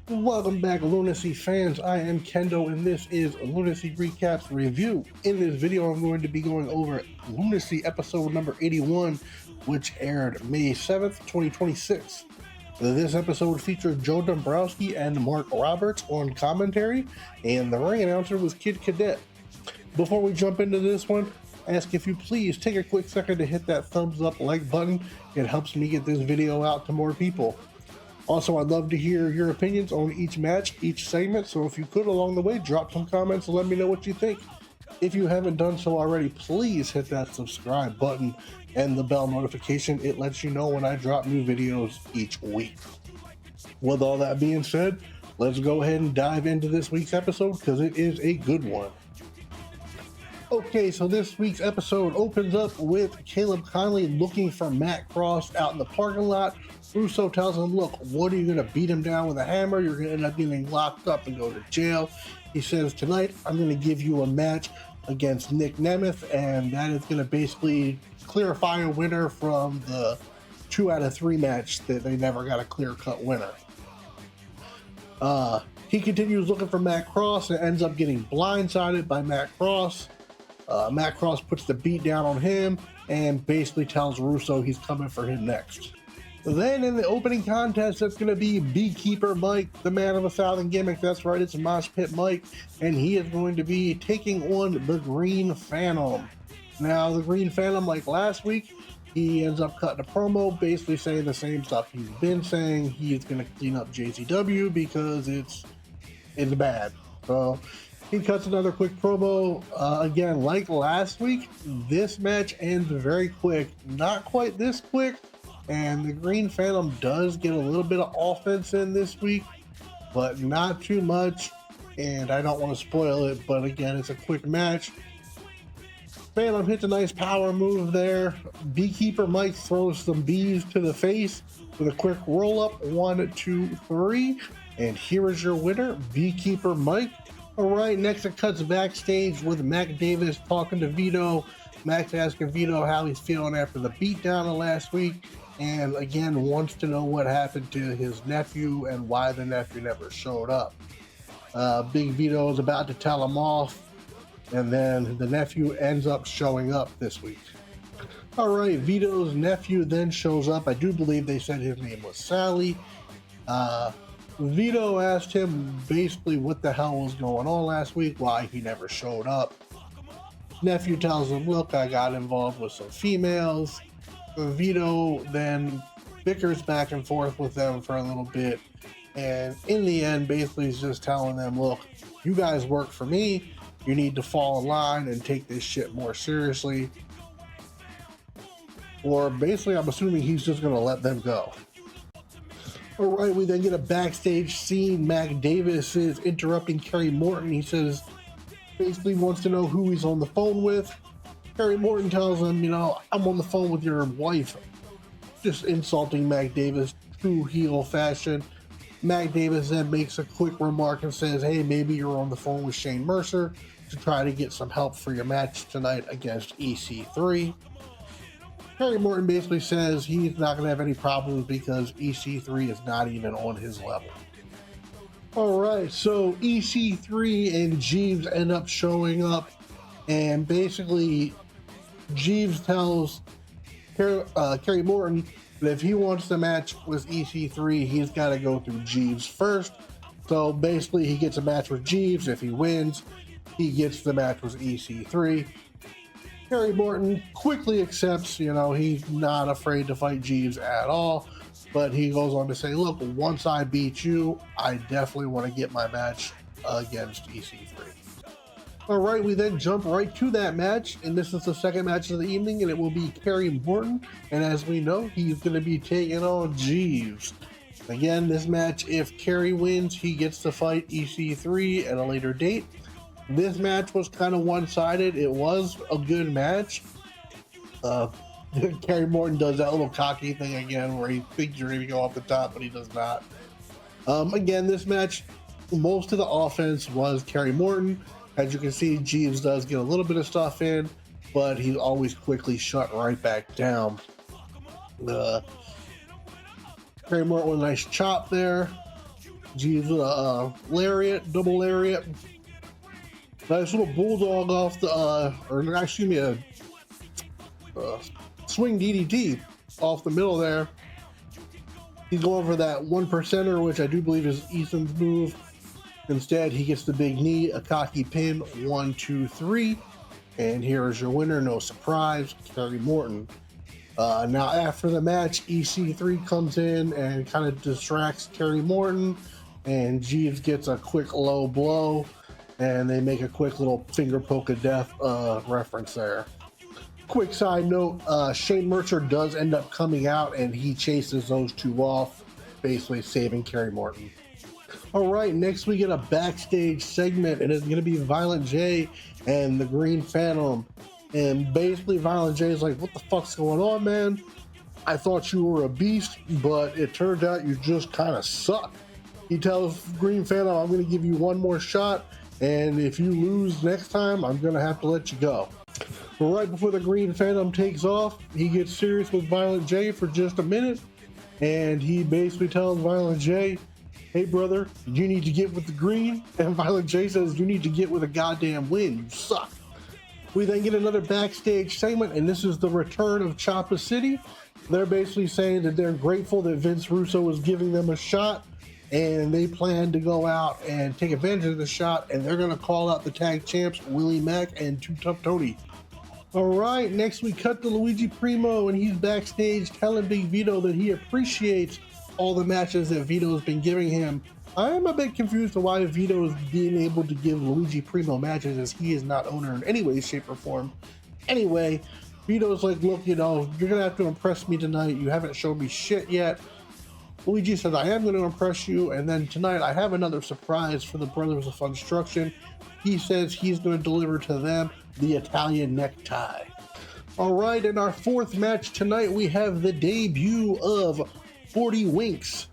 Welcome back, Lunacy fans. I am Kendo, and this is Lunacy Recaps Review. In this video, I'm going to be going over Lunacy episode number 81, which aired May 7th, 2026. This episode featured Joe Dombrowski and Mark Roberts on commentary, and the ring announcer was Kid Cadet. Before we jump into this one, I ask if you please take a quick second to hit that thumbs up like button. It helps me get this video out to more people. Also, I'd love to hear your opinions on each match, each segment, so if you could along the way, drop some comments and let me know what you think. If you haven't done so already, please hit that subscribe button and the bell notification. It lets you know when I drop new videos each week. With all that being said, let's go ahead and dive into this week's episode because it is a good one. Okay, so this week's episode opens up with Caleb Conley looking for Matt Cross out in the parking lot. Russo tells him, look, what are you going to beat him down with a hammer? You're going to end up getting locked up and go to jail. He says, tonight, I'm going to give you a match against Nick Nemeth, and that is going to basically clarify a winner from the 2 out of 3 match that they never got a clear-cut winner. He continues looking for Matt Cross and ends up getting blindsided by Matt Cross. Matt Cross puts the beat down on him and basically tells Russo he's coming for him next. Then in the opening contest, it's going to be Beekeeper Mike, the man of 1,000 gimmicks. That's right, it's Mosh Pit Mike, and he is going to be taking on the Green Phantom. Now, the Green Phantom, like last week, he ends up cutting a promo, basically saying the same stuff he's been saying. He's going to clean up JCW because it's bad. So he cuts another quick promo. Again, like last week, this match ends very quick. Not quite this quick. And the Green Phantom does get a little bit of offense in this week, but not too much. And I don't want to spoil it, but again, it's a quick match. Phantom hits a nice power move there. Beekeeper Mike throws some bees to the face with a quick roll up. 1, 2, 3. And here is your winner, Beekeeper Mike. All right, next it cuts backstage with Mac Davis talking to Vito. Mac's asking Vito how he's feeling after the beatdown of last week. And again, wants to know what happened to his nephew and why the nephew never showed up. Big Vito is about to tell him off, and then the nephew ends up showing up this week. All right, Vito's nephew then shows up. I do believe they said his name was Sally. Vito asked him basically what the hell was going on last week, why he never showed up. Nephew tells him, look, I got involved with some females. Vito then bickers back and forth with them for a little bit, and in the end basically he's just telling them, look, you guys work for me, you need to fall in line and take this shit more seriously. Or basically I'm assuming he's just going to let them go. Alright, we then get a backstage scene. Mac Davis is interrupting Kerry Morton. He says, basically wants to know who he's on the phone with. Kerry Morton tells him, you know, I'm on the phone with your wife. Just insulting Mac Davis, true heel fashion. Mac Davis then makes a quick remark and says, hey, maybe you're on the phone with Shane Mercer to try to get some help for your match tonight against EC3. Kerry Morton basically says he's not going to have any problems because EC3 is not even on his level. Alright, so EC3 and Jeeves end up showing up, and basically Jeeves tells Kerry Morton that if he wants the match with EC3, he's got to go through Jeeves first. So basically he gets a match with Jeeves. If he wins, he gets the match with EC3. Kerry Morton quickly accepts, you know, he's not afraid to fight Jeeves at all. But he goes on to say, look, once I beat you, I definitely want to get my match against EC3. All right, we then jump right to that match, and this is the second match of the evening, and it will be Kerry Morton, and as we know, he's going to be taking on Jeeves. Again, this match, if Kerry wins, he gets to fight EC3 at a later date. This match was kind of one-sided. It was a good match. Kerry Morton does that little cocky thing again where he thinks you're going to go off the top, but he does not. Again, this match, most of the offense was Kerry Morton. As you can see, Jeeves does get a little bit of stuff in, but he's always quickly shut right back down. Kerry Morton with a nice chop there. G's with a lariat, double lariat. Nice little bulldog off the, or excuse me, a swing DDT off the middle there. He's going for that 1%er, which I do believe is Ethan's move. Instead, he gets the big knee, a cocky pin, 1, 2, 3. And here is your winner, no surprise, Kerry Morton. Now after the match, EC3 comes in and kind of distracts Kerry Morton, and Jeeves gets a quick low blow, and they make a quick little finger poke of death reference there. Quick side note, Shane Mercer does end up coming out, and he chases those two off, basically saving Kerry Morton. All right, next we get a backstage segment, and it's going to be Violent J and the Green Phantom. And basically Violent J is like, what the fuck's going on, man? I thought you were a beast, but it turned out you just kind of suck. He tells Green Phantom, I'm going to give you one more shot, and if you lose next time, I'm going to have to let you go. But right before the Green Phantom takes off, he gets serious with Violent J for just a minute, and he basically tells Violent J, hey brother, you need to get with the green. And Violent J says, you need to get with a goddamn win, you suck. We then get another backstage segment, and this is the return of Choppa City. They're basically saying that they're grateful that Vince Russo was giving them a shot, and they plan to go out and take advantage of the shot, and they're going to call out the tag champs, Willie Mack and Too Tough Tony. All right, next we cut to Luigi Primo, and he's backstage telling Big Vito that he appreciates all the matches that Vito's been giving him. I'm a bit confused to why Vito is being able to give Luigi Primo matches, as he is not owner in any way, shape, or form. Anyway, Vito's like, look, you know, you're gonna have to impress me tonight. You haven't shown me shit yet. Luigi says, I am gonna impress you, and then tonight I have another surprise for the Brothers of Funstruction. He says he's gonna deliver to them the Italian necktie. All right, in our fourth match tonight, we have the debut of 40 Winks.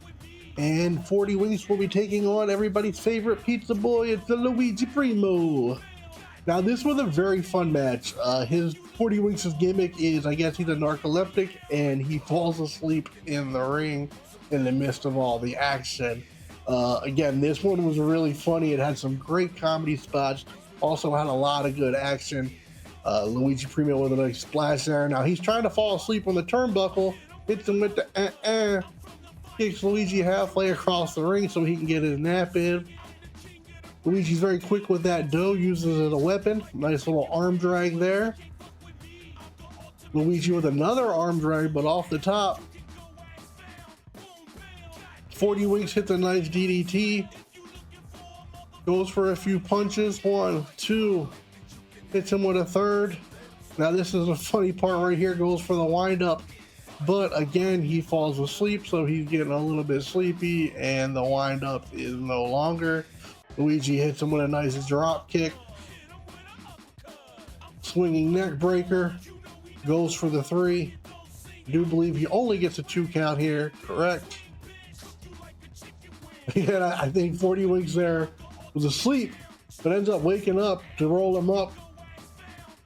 And 40 Winks will be taking on everybody's favorite pizza boy, it's the Luigi Primo. Now this was a very fun match. His 40 Winks' gimmick is, I guess he's a narcoleptic, and he falls asleep in the ring in the midst of all the action. Again, this one was really funny. It had some great comedy spots, also had a lot of good action. Luigi Primo with a nice splash there. Now he's trying to fall asleep on the turnbuckle, hits him with the kicks Luigi halfway across the ring so he can get his nap in. Luigi's very quick with that dough, uses it as a weapon. Nice little arm drag there. Luigi with another arm drag, but off the top. 40 Winks hits a nice DDT. Goes for a few punches. 1, 2. Hits him with a third. Now this is a funny part right here. Goes for the wind up. But again, he falls asleep, so he's getting a little bit sleepy, and the wind-up is no longer. Luigi hits him with a nice drop kick. Swinging neck breaker. Goes for the 3. I do believe he only gets a 2 count here, correct? Yeah, I think 40 Winks there was asleep, but ends up waking up to roll him up.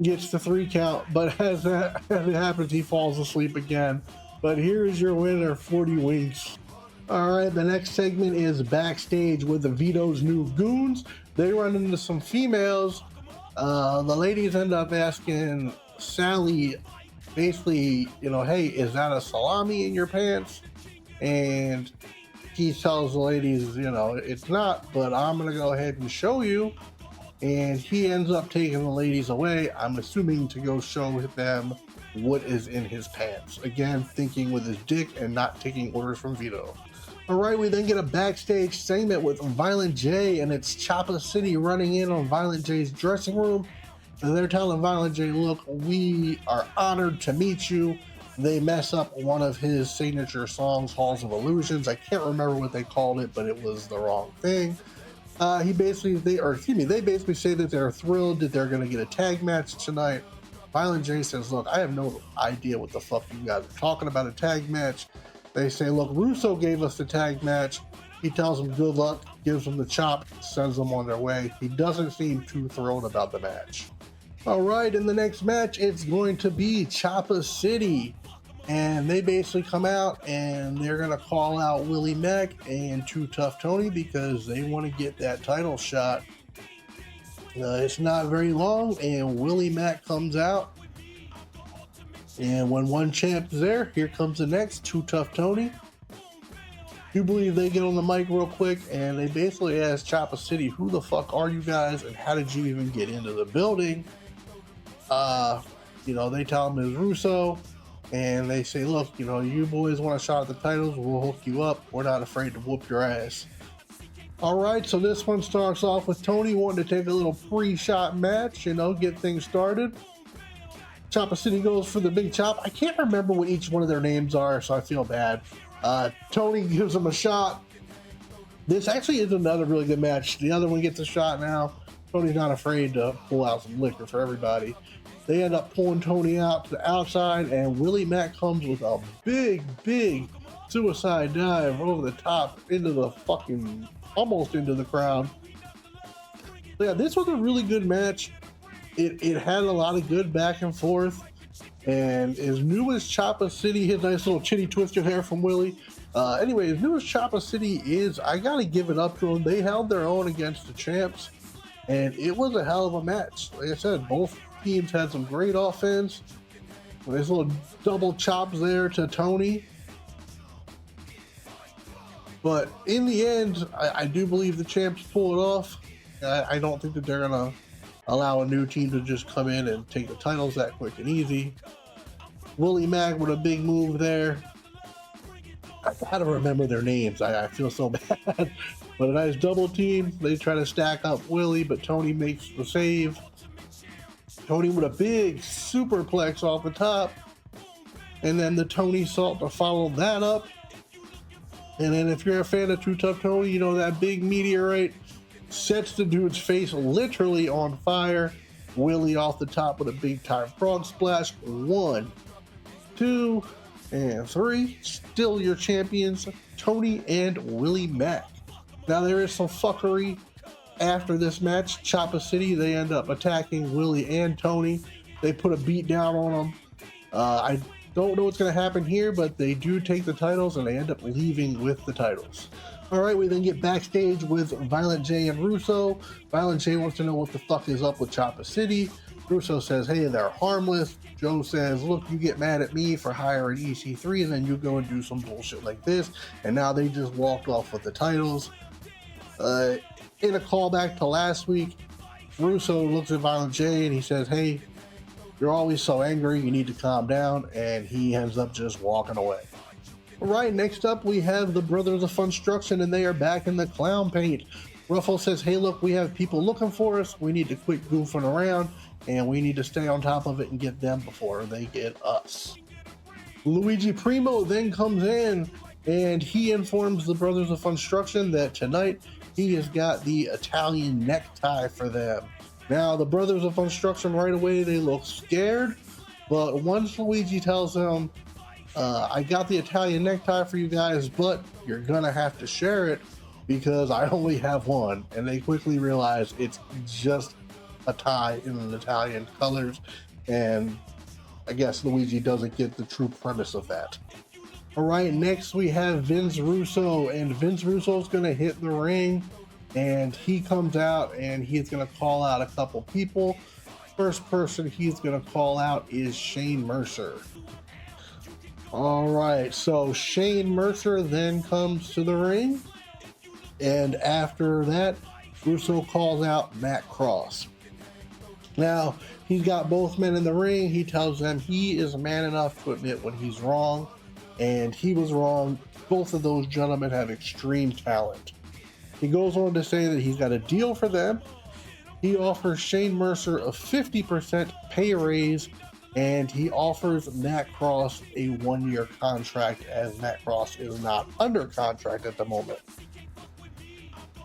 Gets the 3 count, but as it happens, he falls asleep again. But here is your winner, 40 Winks. All right, the next segment is backstage with the Vito's new goons. They run into some females. The ladies end up asking Sally, basically, you know, hey, is that a salami in your pants? And he tells the ladies, you know, it's not, but I'm gonna go ahead and show you. And he ends up taking the ladies away, I'm assuming to go show them what is in his pants. Again, thinking with his dick and not taking orders from Vito. All right, we then get a backstage segment with Violent J, and it's Choppa City running in on Violent J's dressing room. And they're telling Violent J, look, we are honored to meet you. They mess up one of his signature songs, Halls of Illusions. I can't remember what they called it, but it was the wrong thing. They basically say that they're thrilled that they're going to get a tag match tonight. Violent J says, look, I have no idea what the fuck you guys are talking about, a tag match. They say, look, Russo gave us the tag match. He tells them good luck, gives them the chop, sends them on their way. He doesn't seem too thrilled about the match. All right, in the next match, it's going to be Choppa City And they basically come out and they're going to call out Willie Mack and Too Tough Tony because they want to get that title shot. It's not very long, and Willie Mack comes out. And when one champ is there, here comes the next, Too Tough Tony. You believe they get on the mic real quick, and they basically ask Chopper City, who the fuck are you guys, and how did you even get into the building? They tell them it's Russo, and they say, look, you boys want a shot at the titles, we'll hook you up. We're not afraid to whoop your ass. All right, so this one starts off with Tony wanting to take a little pre-shot match, get things started. Chopper City goes for the big chop. I can't remember what each one of their names are, so I feel bad. Tony gives him a shot. This actually is another really good match. The other one gets a shot now. Tony's not afraid to pull out some liquor for everybody. They end up pulling Tony out to the outside, and Willie Mack comes with a big suicide dive over the top into the almost into the crowd. So yeah, this was a really good match. It had a lot of good back and forth. And as new as Chopper City, his nice little chinny twister hair from Willie. Anyway, as new as Chopper City is, I gotta give it up to them. They held their own against the champs, and it was a hell of a match. Like I said, both teams had some great offense. There's little double chops there to Tony. But in the end, I do believe the champs pull it off. I don't think that they're gonna allow a new team to just come in and take the titles that quick and easy. Willie Mack with a big move there. I gotta remember their names. I feel so bad. But a nice double team. They try to stack up Willie, but Tony makes the save. Tony with a big superplex off the top. And then the Tony Salt to follow that up. And then if you're a fan of Too Tough Tony, that big meteorite sets the dude's face literally on fire. Willie off the top with a big time frog splash. 1, 2, and 3. Still your champions, Tony and Willie Mack. Now there is some fuckery after this match. Chopper City, they end up attacking Willie and Tony. They put a beat down on them. I don't know what's going to happen here, but they do take the titles and they end up leaving with the titles. All right, we then get backstage with Violent J and Russo. Violent J wants to know what the fuck is up with Chopper City. Russo says, hey, they're harmless. Joe says, look, you get mad at me for hiring EC3 and then you go and do some bullshit like this. And now they just walked off with the titles. In a callback to last week, Russo looks at Violent J and he says, hey, you're always so angry, you need to calm down. And he ends up just walking away. All right, next up we have the Brothers of Funstruction, and they are back in the clown paint. Ruffle says, hey, look, we have people looking for us. We need to quit goofing around, and we need to stay on top of it and get them before they get us. Luigi Primo then comes in, and he informs the Brothers of Funstruction that tonight he has got the Italian necktie for them. Now, the Brothers of Funstruction right away, they look scared, but once Luigi tells them, I got the Italian necktie for you guys, but you're gonna have to share it because I only have one. And they quickly realize it's just a tie in the Italian colors. And I guess Luigi doesn't get the true premise of that. All right, next we have Vince Russo, and Vince Russo's gonna hit the ring, and he comes out and he's gonna call out a couple people. First person he's gonna call out is Shane Mercer. All right, so Shane Mercer then comes to the ring, and after that, Russo calls out Matt Cross. Now, he's got both men in the ring. He tells them he is man enough to admit when he's wrong, and he was wrong. Both of those gentlemen have extreme talent. He goes on to say that he's got a deal for them. He offers Shane Mercer a 50% pay raise, and he offers Matt Cross a 1-year contract, as Matt Cross is not under contract at the moment.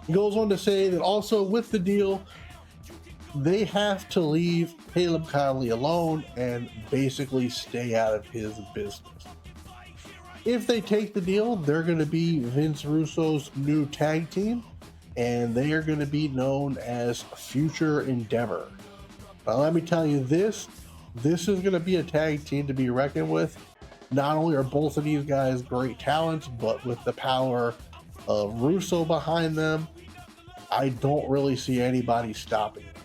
He goes on to say that also with the deal, they have to leave Caleb Conley alone and basically stay out of his business. If they take the deal, they're going to be Vince Russo's new tag team, and they are going to be known as Future Endeavor. Now, let me tell you this is going to be a tag team to be reckoned with. Not only are both of these guys great talents, but with the power of Russo behind them, I don't really see anybody stopping it.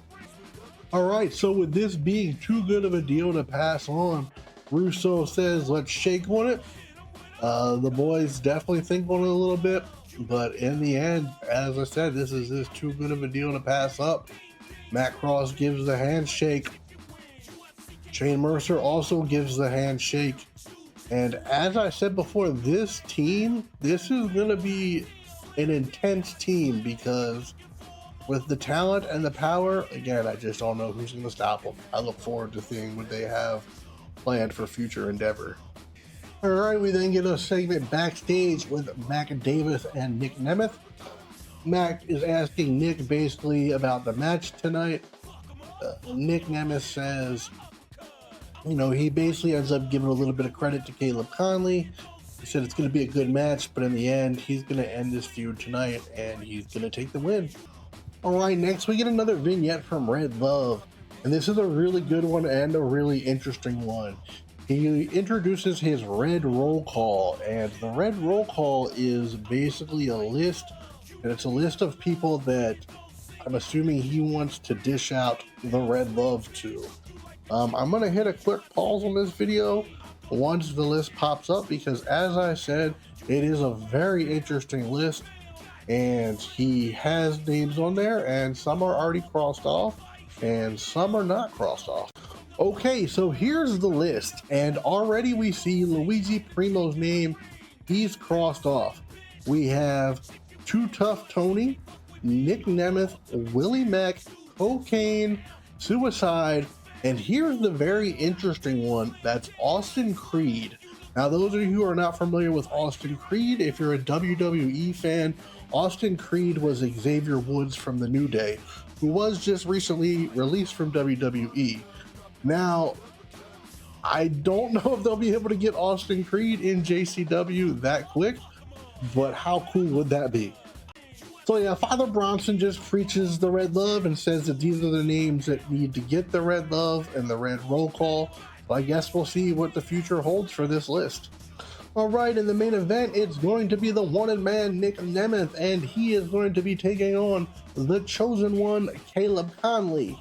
All right, so with this being too good of a deal to pass on, Russo says, let's shake on it. The boys definitely think on it a little bit, but in the end, as I said, this is too good of a deal to pass up. Matt Cross gives the handshake. Shane Mercer also gives the handshake. And as I said before, this team, this is going to be an intense team because with the talent and the power, again, I just don't know who's going to stop them. I look forward to seeing what they have planned for future endeavor. All right, we then get a segment backstage with Mac Davis and Nick Nemeth. Mac is asking Nick basically about the match tonight. Nick Nemeth says, you know, he basically ends up giving a little bit of credit to Caleb Conley. He said it's going to be a good match, but in the end, he's going to end this feud tonight, and he's going to take the win. All right, next we get another vignette from Red Love, and this is a really good one and a really interesting one. He introduces his Red Roll Call, and the Red Roll Call is basically a list, and it's a list of people that I'm assuming he wants to dish out the Red Love to. I'm going to hit a quick pause on this video once the list pops up because, as I said, it is a very interesting list, and he has names on there, and some are already crossed off, and some are not crossed off. Okay, so here's the list, and already we see Luigi Primo's name. He's crossed off. We have Too Tough Tony, Nick Nemeth, Willie Mack, Cocaine, Suicide, and here's the very interesting one. That's Austin Creed. Now, those of you who are not familiar with Austin Creed, if you're a WWE fan, Austin Creed was Xavier Woods from The New Day, who was just recently released from WWE. Now, I don't know if they'll be able to get Austin Creed in JCW that quick, but how cool would that be? So yeah, Father Bronson just preaches the Red Love and says that these are the names that need to get the Red Love and the Red Roll Call. So I guess we'll see what the future holds for this list. All right, in the main event, it's going to be the wanted man, Nick Nemeth, and he is going to be taking on the chosen one, Caleb Conley.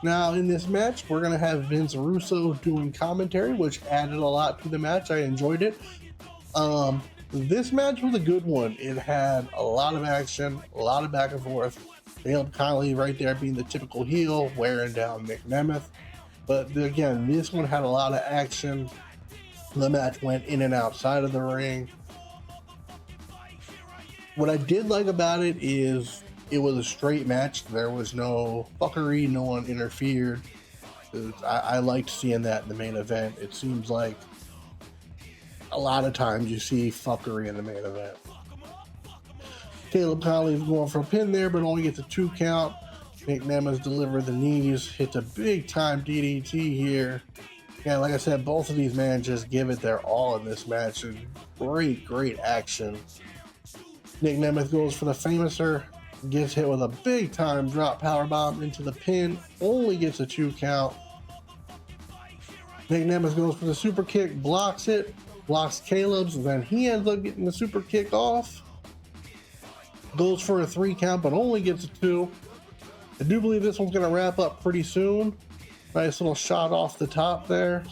Now, in this match, we're going to have Vince Russo doing commentary, which added a lot to the match. I enjoyed it. This match was a good one. It had a lot of action, a lot of back and forth. Caleb Conley right there being the typical heel, wearing down Nick Nemeth. But again, this one had a lot of action. The match went in and outside of the ring. What I did like about it is it was a straight match. There was no fuckery, no one interfered. I liked seeing that in the main event. It seems like a lot of times you see fuckery in the main event. Caleb Conley's going for a pin there, but only gets a 2 count. Nick Nemeth delivered the knees, hits a big time DDT here. Yeah, like I said, both of these men just give it their all in this match. Great action. Nick Nemeth goes for the Famouser, gets hit with a big time drop powerbomb into the pin, only gets a 2 count. Nick Nemeth goes for the super kick, blocks it, blocks Caleb's, and then he ends up getting the super kick off. Goes for a 3 count, but only gets a 2. I do believe this one's going to wrap up pretty soon. Nice little shot off the top there.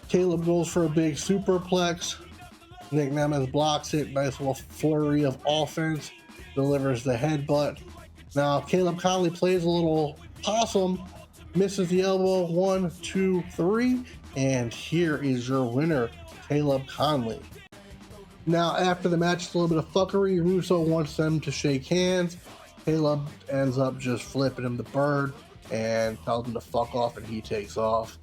Caleb goes for a big superplex. Nick Nemeth blocks it. Nice little flurry of offense. Delivers the headbutt. Now, Caleb Conley plays a little possum. Misses the elbow. 1, 2, 3. And here is your winner, Caleb Conley. Now, after the match, it's a little bit of fuckery. Russo wants them to shake hands. Caleb ends up just flipping him the bird and tells him to fuck off, and he takes off.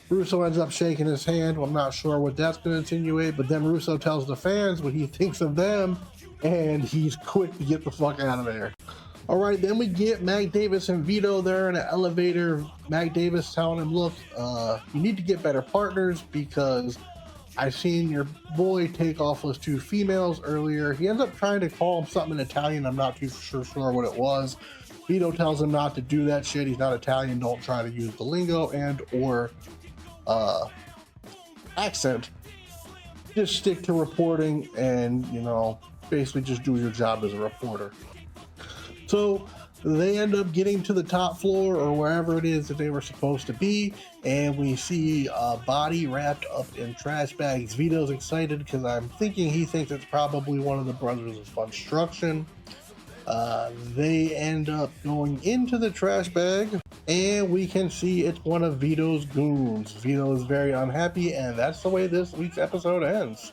Russo ends up shaking his hand. Well, I'm not sure what that's going to insinuate, but then Russo tells the fans what he thinks of them, and he's quick to get the fuck out of there. All right, then we get Mac Davis and Vito there in an elevator. Mac Davis telling him, look, you need to get better partners because I've seen your boy take off those 2 females earlier. He ends up trying to call him something in Italian. I'm not too sure what it was. Vito tells him not to do that shit. He's not Italian. Don't try to use the lingo and or accent, just stick to reporting and, basically just do your job as a reporter. So they end up getting to the top floor or wherever it is that they were supposed to be, and we see a body wrapped up in trash bags. Vito's excited because I'm thinking he thinks it's probably one of the brothers of Construction. They end up going into the trash bag, and we can see it's one of Vito's goons. Vito is very unhappy, and that's the way this week's episode ends.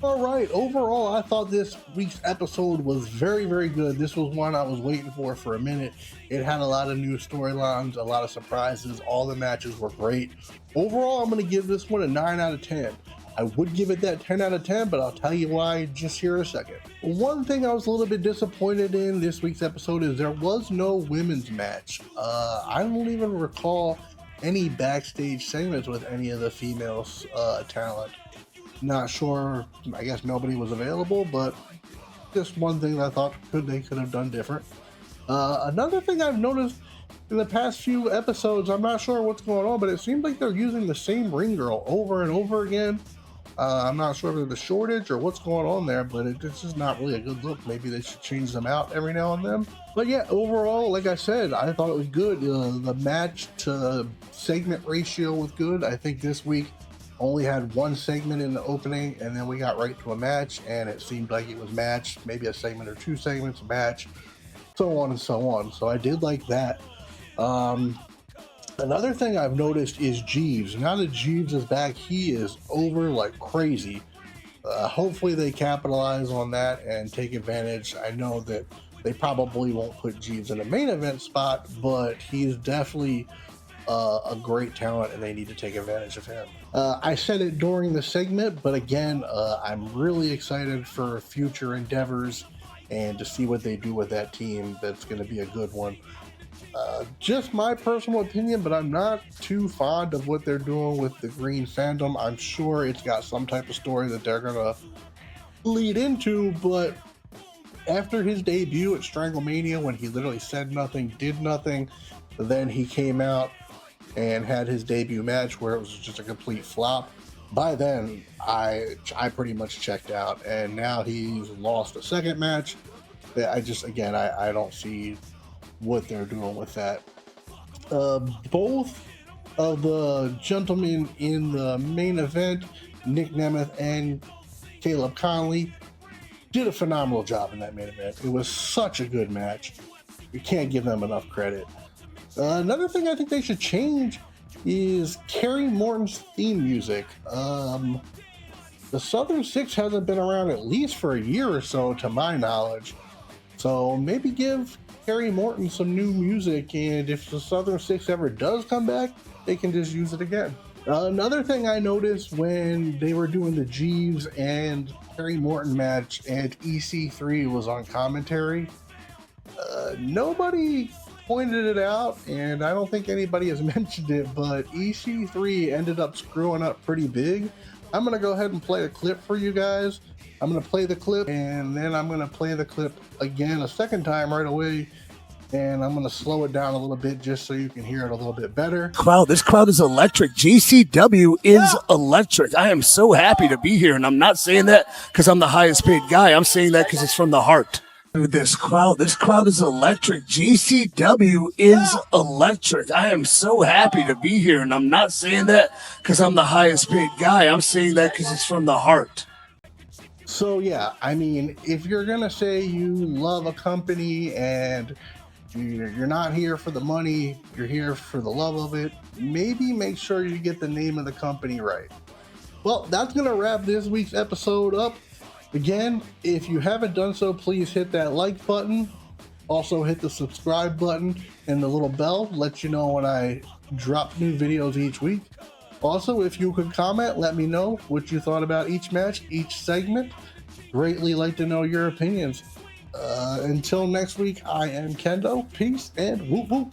All right, overall, I thought this week's episode was very, very good. This was one I was waiting for a minute. It had a lot of new storylines, a lot of surprises. All the matches were great. Overall, I'm going to give this one a 9 out of 10. I would give it that 10 out of 10, but I'll tell you why just here in a second. One thing I was a little bit disappointed in this week's episode is there was no women's match. I don't even recall any backstage segments with any of the female talent. Not sure, I guess nobody was available, but just one thing that I thought they could have done different. Another thing I've noticed in the past few episodes, I'm not sure what's going on, but it seems like they're using the same ring girl over and over again. I'm not sure if there's a shortage or what's going on there, but it's just not really a good look. Maybe they should change them out every now and then. But yeah, overall, like I said, I thought it was good. The match to segment ratio was good. I think this week only had one segment in the opening, and then we got right to a match, and it seemed like it was matched, maybe a segment or two segments, match, so on and so on. So I did like that. Another thing I've noticed is Jeeves. Now that Jeeves is back, he is over like crazy. Hopefully they capitalize on that and take advantage. I know that they probably won't put Jeeves in a main event spot, but he's definitely a great talent, and they need to take advantage of him. I said it during the segment, but again, I'm really excited for future endeavors and to see what they do with that team. That's going to be a good one. Just my personal opinion, but I'm not too fond of what they're doing with the Green Fandom. I'm sure it's got some type of story that they're going to lead into, but after his debut at Stranglemania, when he literally said nothing, did nothing, then he came out and had his debut match where it was just a complete flop. By then, I pretty much checked out, and now he's lost a second match. I don't see what they're doing with that. Both of the gentlemen in the main event, Nick Nemeth and Caleb Conley, did a phenomenal job in that main event. It was such a good match. You can't give them enough credit. Another thing I think they should change is Kerry Morton's theme music. The Southern Six hasn't been around at least for a year or so, to my knowledge. So maybe give Kerry Morton some new music, and if the Southern Six ever does come back, they can just use it again. Another thing I noticed when they were doing the Jeeves and Kerry Morton match and EC3 was on commentary, nobody pointed it out, and I don't think anybody has mentioned it, but EC3 ended up screwing up pretty big. I'm going to go ahead and play a clip for you guys. I'm going to play the clip, and then I'm going to play the clip again a second time right away, and I'm going to slow it down a little bit just so you can hear it a little bit better. Wow, this crowd is electric. GCW is electric. I am so happy to be here, and I'm not saying that because I'm the highest paid guy. I'm saying that because it's from the heart. This crowd is electric. GCW is electric. I am so happy to be here, and I'm not saying that because I'm the highest paid guy. I'm saying that because it's from the heart. So yeah, I mean, if you're gonna say you love a company and you're not here for the money, you're here for the love of it, maybe make sure you get the name of the company right. Well, that's gonna wrap this week's episode up. Again, if you haven't done so, please hit that like button. Also hit the subscribe button and the little bell, let you know when I drop new videos each week. Also, if you could comment, let me know what you thought about each match, each segment. Greatly like to know your opinions. Until next week, I am Kendo. Peace and whoop whoop.